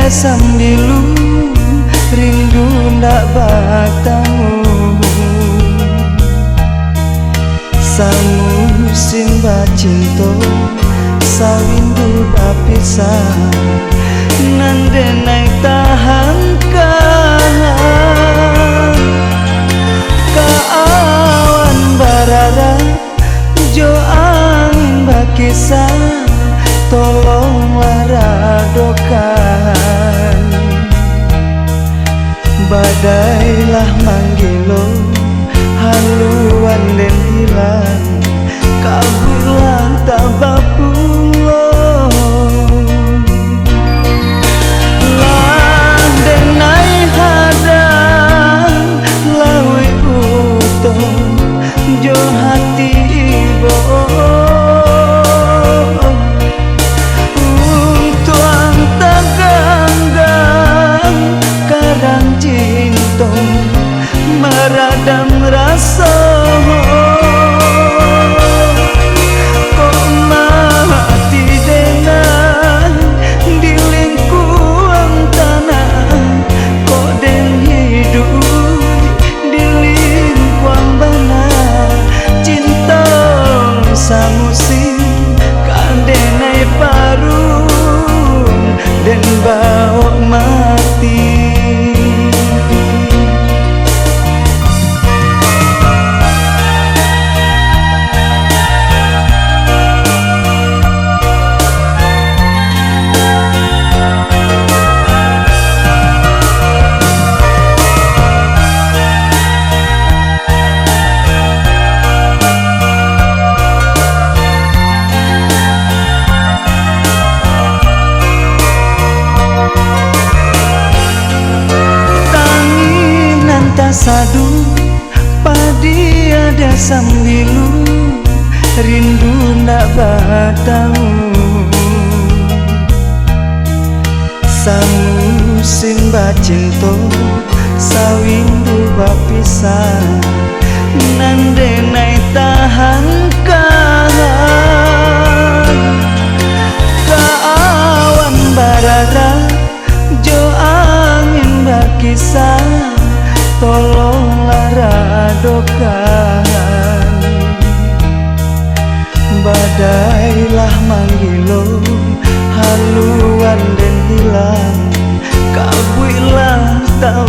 sambilu rindu ndak bertemu samu simba cinta sawindu bapisah nande naik tahan kaawan barara jo angin bakisah tolonglah radokan badailah manggilo haluan dan hilang kabulan tak bapulong lah denai hadang lawi utong jo hati ibo meradam rasa kok mati denang di lingkungan tanah kok den hidup di lingkungan bana cinta samusi kandenai parung dan bawa mati. Sadu padi ada sambilu rindu ndak bertemu samu simba cinta sawindu bapisah nande naik tahan kaawan barara jo angin bakisah tolonglah radokan badailah manggilo haluan dan hilang kabuilah tak